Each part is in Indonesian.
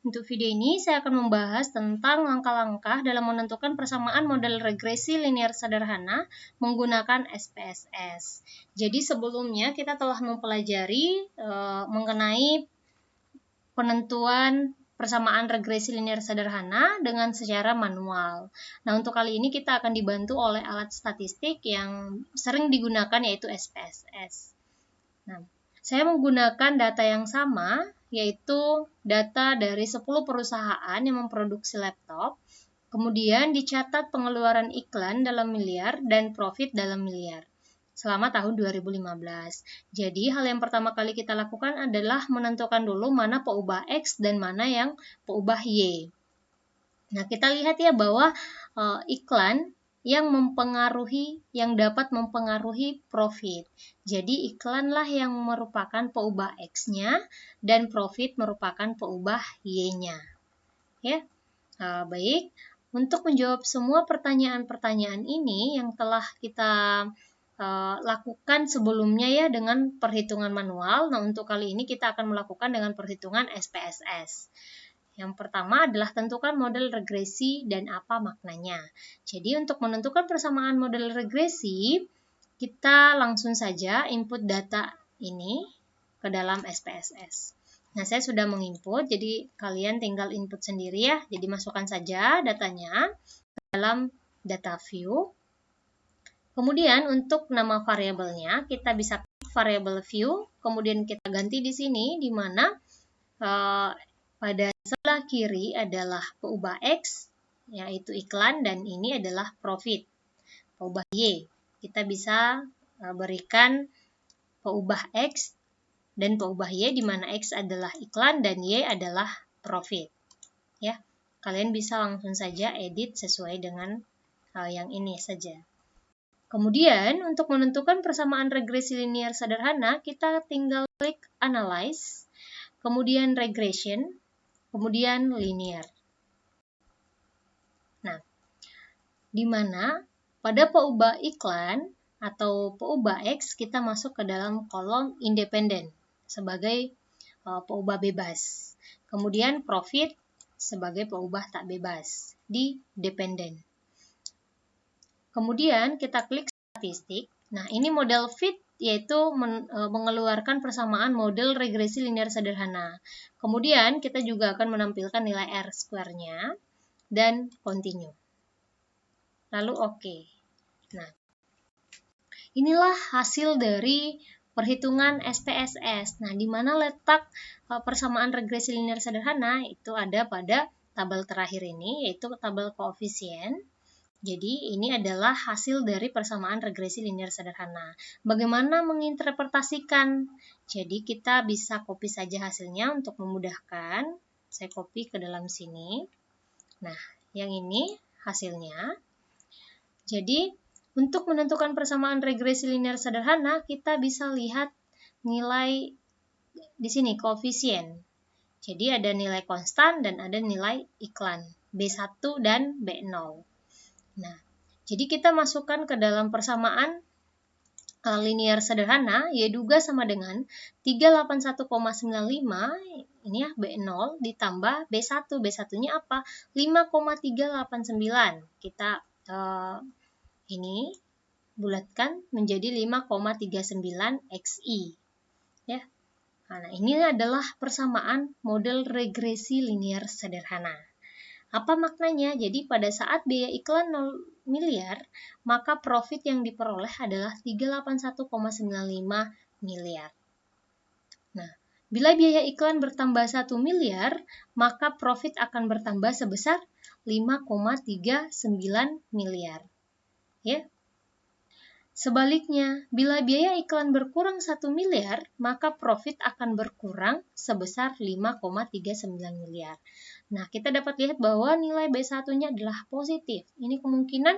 Untuk video ini saya akan membahas tentang langkah-langkah dalam menentukan persamaan model regresi linear sederhana menggunakan SPSS. Jadi sebelumnya kita telah mempelajari mengenai penentuan persamaan regresi linear sederhana dengan secara manual. Nah, untuk kali ini kita akan dibantu oleh alat statistik yang sering digunakan yaitu SPSS. Nah, saya menggunakan data yang sama, yaitu data dari 10 perusahaan yang memproduksi laptop, kemudian dicatat pengeluaran iklan dalam miliar dan profit dalam miliar selama tahun 2015. Jadi, hal yang pertama kali kita lakukan adalah menentukan dulu mana peubah X dan mana yang peubah Y. Nah, kita lihat ya bahwa iklan yang dapat mempengaruhi profit. Jadi iklanlah yang merupakan peubah X-nya dan profit merupakan peubah Y-nya. Ya, baik. Untuk menjawab semua pertanyaan-pertanyaan ini yang telah kita lakukan sebelumnya ya dengan perhitungan manual. Nah, untuk kali ini kita akan melakukan dengan perhitungan SPSS. Yang pertama adalah tentukan model regresi dan apa maknanya. Jadi untuk menentukan persamaan model regresi, kita langsung saja input data ini ke dalam SPSS. Nah, saya sudah menginput, jadi kalian tinggal input sendiri ya. Jadi masukkan saja datanya ke dalam data view. Kemudian untuk nama variabelnya, kita bisa klik variable view, kemudian kita ganti di sini, di mana pada sebelah kiri adalah peubah X, yaitu iklan, dan ini adalah profit. Peubah Y, kita bisa berikan peubah X dan peubah Y, di mana X adalah iklan dan Y adalah profit. Ya, kalian bisa langsung saja edit sesuai dengan hal yang ini saja. Kemudian, untuk menentukan persamaan regresi linear sederhana, kita tinggal klik Analyze, kemudian Regression, kemudian linear. Nah, di mana pada peubah iklan atau peubah X kita masuk ke dalam kolom independen sebagai peubah bebas. Kemudian profit sebagai peubah tak bebas di dependen. Kemudian kita klik statistik. Nah, ini model fit yaitu mengeluarkan persamaan model regresi linear sederhana. Kemudian kita juga akan menampilkan nilai R-square-nya dan continue. Lalu OK. Nah, inilah hasil dari perhitungan SPSS. Nah, di mana letak persamaan regresi linear sederhana itu ada pada tabel terakhir ini, yaitu tabel koefisien. Jadi, ini adalah hasil dari persamaan regresi linear sederhana. Bagaimana menginterpretasikan? Jadi, kita bisa copy saja hasilnya untuk memudahkan. Saya copy ke dalam sini. Nah, yang ini hasilnya. Jadi, untuk menentukan persamaan regresi linear sederhana, kita bisa lihat nilai di sini, koefisien. Jadi, ada nilai konstan dan ada nilai iklan, B1 dan B0. Nah, jadi kita masukkan ke dalam persamaan linear sederhana, Y juga sama dengan 381,95, ini ya B0 ditambah B1. B1-nya apa? 5,389. Kita ini bulatkan menjadi 5,39 XI. Ya. Nah, ini adalah persamaan model regresi linear sederhana. Apa maknanya? Jadi pada saat biaya iklan 0 miliar, maka profit yang diperoleh adalah 381,95 miliar. Nah, bila biaya iklan bertambah 1 miliar, maka profit akan bertambah sebesar 5,39 miliar. Ya. Sebaliknya, bila biaya iklan berkurang 1 miliar, maka profit akan berkurang sebesar 5,39 miliar. Nah, kita dapat lihat bahwa nilai B1-nya adalah positif. Ini kemungkinan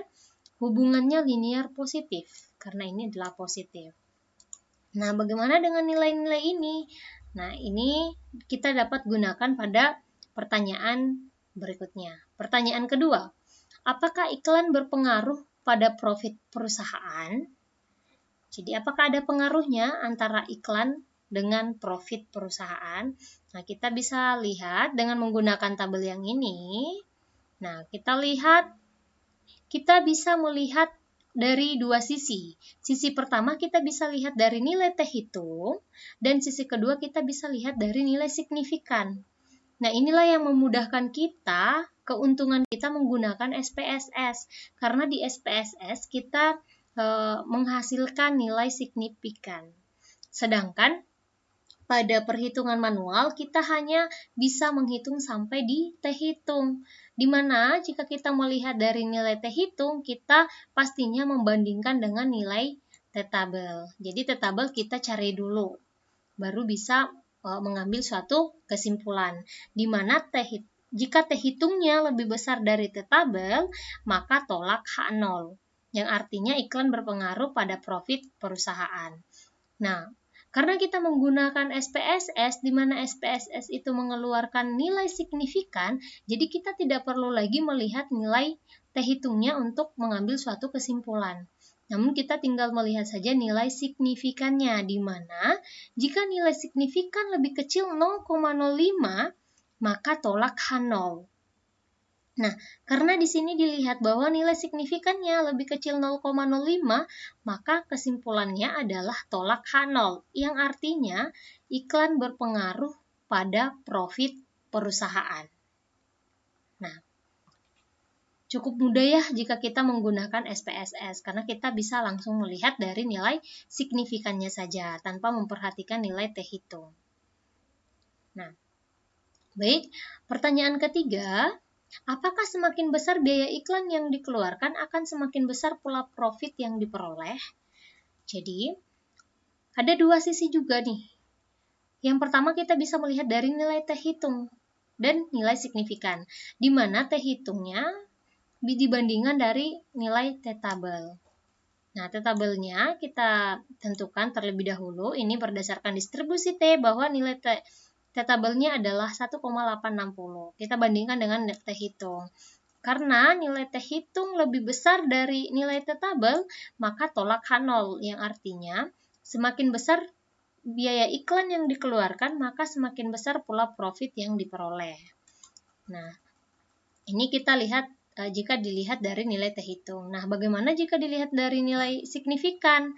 hubungannya linear positif, karena ini adalah positif. Nah, bagaimana dengan nilai-nilai ini? Nah, ini kita dapat gunakan pada pertanyaan berikutnya. Pertanyaan kedua, apakah iklan berpengaruh pada profit perusahaan? Jadi, apakah ada pengaruhnya antara iklan dengan profit perusahaan. Nah, kita bisa lihat dengan menggunakan tabel yang ini. Nah, kita bisa melihat dari dua sisi. Sisi pertama kita bisa lihat dari nilai T hitung, dan sisi kedua kita bisa lihat dari nilai signifikan. Nah, inilah yang memudahkan kita, keuntungan kita menggunakan SPSS. Karena di SPSS kita menghasilkan nilai signifikan. Sedangkan pada perhitungan manual kita hanya bisa menghitung sampai di T hitung. Di mana jika kita melihat dari nilai T hitung, kita pastinya membandingkan dengan nilai T tabel. Jadi T tabel kita cari dulu, baru bisa mengambil suatu kesimpulan. Di mana jika T hitungnya lebih besar dari T tabel, maka tolak H0. Yang artinya iklan berpengaruh pada profit perusahaan. Nah, karena kita menggunakan SPSS, di mana SPSS itu mengeluarkan nilai signifikan, jadi kita tidak perlu lagi melihat nilai T hitungnya untuk mengambil suatu kesimpulan. Namun kita tinggal melihat saja nilai signifikannya, di mana jika nilai signifikan lebih kecil 0,05, maka tolak H0. Nah, karena di sini dilihat bahwa nilai signifikannya lebih kecil 0,05, maka kesimpulannya adalah tolak H0, yang artinya iklan berpengaruh pada profit perusahaan. Nah, cukup mudah ya jika kita menggunakan SPSS, karena kita bisa langsung melihat dari nilai signifikannya saja, tanpa memperhatikan nilai T hitung. Nah, baik, pertanyaan ketiga, apakah semakin besar biaya iklan yang dikeluarkan akan semakin besar pula profit yang diperoleh? Jadi, ada dua sisi juga nih. Yang pertama kita bisa melihat dari nilai T hitung dan nilai signifikan, di mana T hitungnya dibandingkan dari nilai T tabel. Nah, T tabelnya kita tentukan terlebih dahulu, ini berdasarkan distribusi T, bahwa nilai T tabelnya adalah 1,860. Kita bandingkan dengan T hitung. Karena nilai T hitung lebih besar dari nilai T tabel, maka tolak H0, yang artinya semakin besar biaya iklan yang dikeluarkan, maka semakin besar pula profit yang diperoleh. Nah, ini kita lihat jika dilihat dari nilai T hitung. Nah, bagaimana jika dilihat dari nilai signifikan?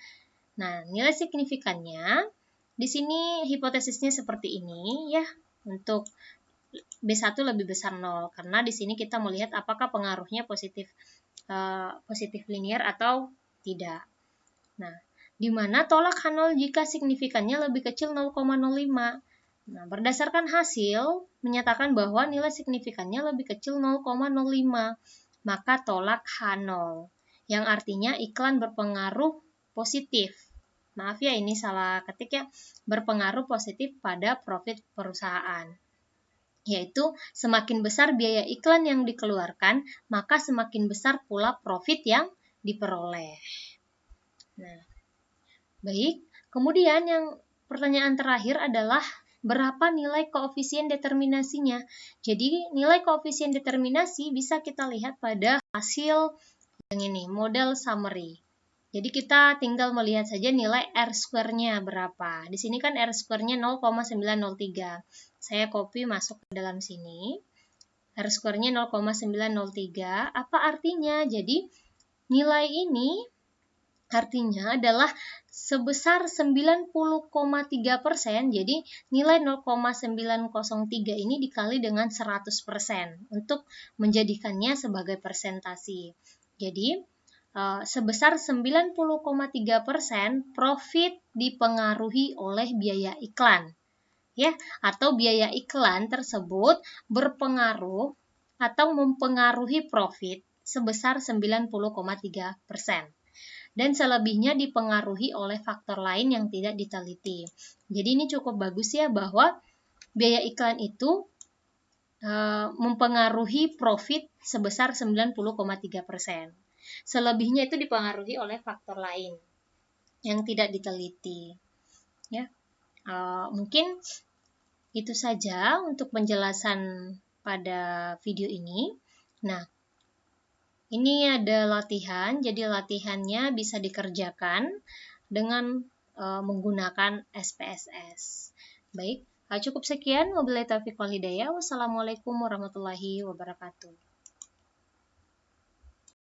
Nah, nilai signifikannya di sini hipotesisnya seperti ini ya, untuk B1 lebih besar 0, karena di sini kita melihat apakah pengaruhnya positif linear atau tidak. Nah, di mana tolak H0 jika signifikannya lebih kecil 0,05. Nah, berdasarkan hasil menyatakan bahwa nilai signifikannya lebih kecil 0,05, maka tolak H0, yang artinya iklan berpengaruh positif. Maaf ya, ini salah ketik ya, berpengaruh positif pada profit perusahaan. Yaitu semakin besar biaya iklan yang dikeluarkan, maka semakin besar pula profit yang diperoleh. Nah, baik, kemudian yang pertanyaan terakhir adalah berapa nilai koefisien determinasinya. Jadi nilai koefisien determinasi bisa kita lihat pada hasil yang ini, model summary. Jadi kita tinggal melihat saja nilai R-square-nya berapa. Di sini kan R-square-nya 0,903. Saya copy masuk ke dalam sini. R-square-nya 0,903. Apa artinya? Jadi nilai ini artinya adalah sebesar 90,3%. Jadi nilai 0,903 ini dikali dengan 100% untuk menjadikannya sebagai persentase. Jadi sebesar 90,3% profit dipengaruhi oleh biaya iklan, ya, atau biaya iklan tersebut berpengaruh atau mempengaruhi profit sebesar 90,3%. Dan selebihnya dipengaruhi oleh faktor lain yang tidak diteliti. Jadi ini cukup bagus ya, bahwa biaya iklan itu mempengaruhi profit sebesar 90,3%. Selebihnya itu dipengaruhi oleh faktor lain yang tidak diteliti. Ya, mungkin itu saja untuk penjelasan pada video ini. Nah, ini ada latihan, jadi latihannya bisa dikerjakan dengan menggunakan SPSS. Baik, cukup sekian. Wabillahi taufiq wal hidayah. Wassalamualaikum warahmatullahi wabarakatuh.